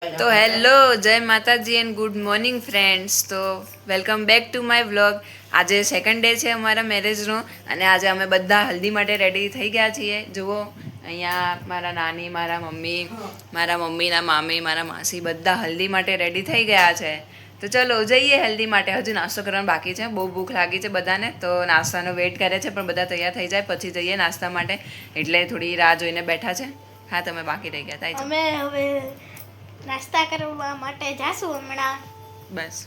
તો હેલો, જય માતાજી એન્ડ ગુડ મોર્નિંગ ફ્રેન્ડ્સ. તો welcome back to my vlog. આજે સેકન્ડ ડે છે અમારા મેરેજનો અને આજે અમે બધા હલ્દી માટે રેડી થઈ ગયા છીએ. જુઓ અહીંયા મારા નાની, મારા મમ્મીના મામી, મારા માસી બધા હલ્દી માટે રેડી થઈ ગયા છે. તો ચલો જઈએ હલ્દી માટે. હજુ નાસ્તો કરવાનો બાકી છે, બહુ ભૂખ લાગી છે બધાને, તો નાસ્તાનો વેઇટ કરે છે. પણ બધા તૈયાર થઈ જાય પછી જઈએ નાસ્તા માટે, એટલે થોડી રાહ જોઈને બેઠા છે. હા, તમે બાકી રહી ગયા હતા. અમે હવે નાસ્તા કરવા માટે જાશું હમણાં. બસ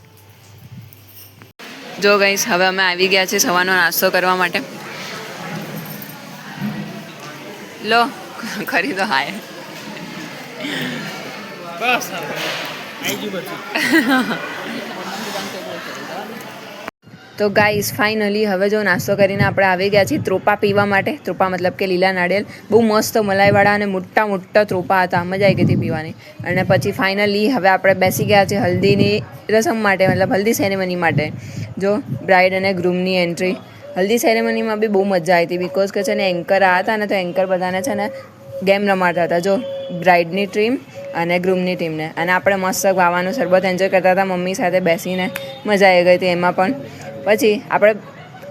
જો ગાઈસ, હવે અમે આવી ગયા છીએ સવારનો નાસ્તો કરવા માટે. લો ખરી તો હાય બસ આવી ગયું બધું. તો ગાઈસ ફાઇનલી હવે જો નાસ્તો કરીને આપણે આવી ગયા છીએ ત્રોપા પીવા માટે. ત્રોપા મતલબ કે લીલા નાળિયેર. બહુ મસ્ત મલાઈવાળા અને મોટા મોટા ત્રોપા હતા, મજા આવી ગઈ હતી પીવાની. અને પછી ફાઇનલી હવે આપણે બેસી ગયા છીએ હલ્દીની રસમ માટે, મતલબ હલ્દી સેરેમની માટે. જો બ્રાઇડ અને ગ્રૂમની એન્ટ્રી. હલ્દી સેરેમનીમાં બી બહુ મજા આવી હતી, બિકોઝ કે છે ને એન્કર આવ્યા હતા ને, તો એન્કર બધાને છે ને ગેમ રમાડતા હતા. જો બ્રાઇડની ટીમ અને ગ્રૂમની ટીમને, અને આપણે મસ્ત ગાવાનું શરબત એન્જોય કરતા હતા મમ્મી સાથે બેસીને. મજા આવી ગઈ હતી એમાં પણ. પછી આપણે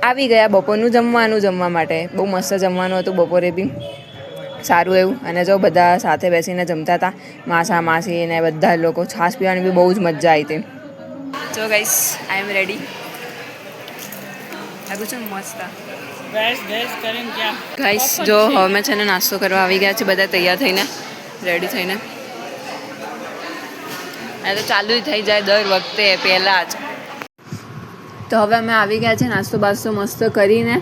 આવી ગયા બપોરનું જમવા માટે. બહુ મસ્ત જમવાનું હતું બપોરે બી, સારું એવું. અને જો બધા સાથે બેસીને જમતા હતા, માસા માસી ને બધા લોકો. છાશ પીવાની બી બહુ જ મજા આવી હતી. જો ગાઈસ, આઈ એમ રેડી. લાગુ છે મસ્ત. ગાઈસ જો હવે મેં છે ને નાસ્તો કરવા આવી ગયા છે, બધા તૈયાર થઈને રેડી થઈને. એ તો ચાલુ જ થઈ જાય દર વખતે પહેલાં જ. તો હવે અમે આવી ગયા છે નાસ્તો બાસ્તો મસ્ત કરીને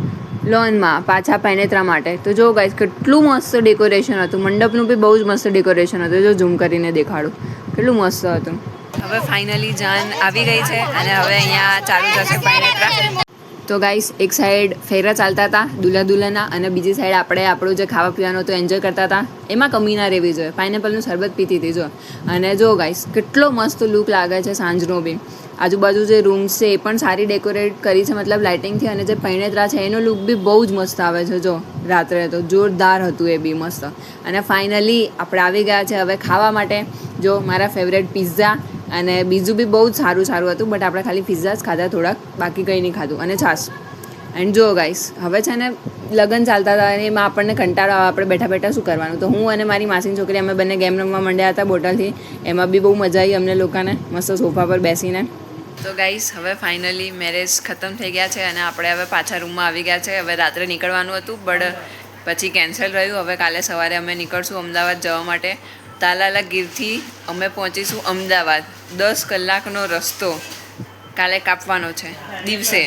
લોનમાં પાછા પેનેત્રા માટે. તો જો ગાઈસ કેટલું મસ્ત ડેકોરેશન હતું, મંડપનું બી બહુ જ મસ્ત ડેકોરેશન હતું. જો ઝૂમ કરીને દેખાડું કેટલું મસ્ત હતું. હવે ફાઇનલી જાન આવી ગઈ છે અને હવે અહીંયા ચાલુ થશે પેનેત્રા. તો ગાઈસ એક સાઈડ ફેરા ચાલતા હતા દુલ્હા દુલ્હનના, અને બીજી સાઈડ આપણે આપણું જે ખાવા પીવાનું હતું એન્જોય કરતા હતા. એમાં કમી ના રહેવી જોઈએ. પાઇનેપલનું શરબત પીતી હતી જો. અને જો ગાઈસ કેટલો મસ્ત લુક લાગે છે સાંજનો બી. આજુબાજુ જે રૂમ્સ છે એ પણ સારી ડેકોરેટ કરી છે, મતલબ લાઇટિંગથી. અને જે પૈણેત્રા છે એનો લુક બી બહુ જ મસ્ત આવે છે. જો રાત્રે તો જોરદાર હતું એ બી મસ્ત. અને ફાઇનલી આપણે આવી ગયા છે હવે ખાવા માટે. જો મારા ફેવરેટ પિઝા, અને બીજું બી બહુ જ સારું હતું, બટ આપણે ખાલી પિઝા જ ખાધા થોડાક, બાકી કંઈ નહીં ખાધું. અને છાશ. એન્ડ જો ગાઈસ હવે છે ને લગ્ન ચાલતા હતા અને એમાં આપણને કંટાળો આવે, આપણે બેઠા બેઠા શું કરવાનું. તો હું અને મારી માસીની છોકરી અમે બંને ગેમ રમવા માંડ્યા હતા બોટલથી. એમાં બી બહુ મજા આવી અમને લોકોને, મસ્ત સોફા પર બેસીને. તો ગાઈસ હવે ફાઇનલી મેરેજ ખતમ થઈ ગયા છે અને આપણે હવે પાછા રૂમમાં આવી ગયા છે. હવે રાત્રે નીકળવાનું હતું બટ પછી કેન્સલ રહ્યું. હવે કાલે સવારે અમે નીકળશું અમદાવાદ જવા માટે. તાલાલા ગીરથી અમે પહોંચીશું અમદાવાદ. 10 કલાકનો રસ્તો કાલે કાપવાનો છે દિવસે.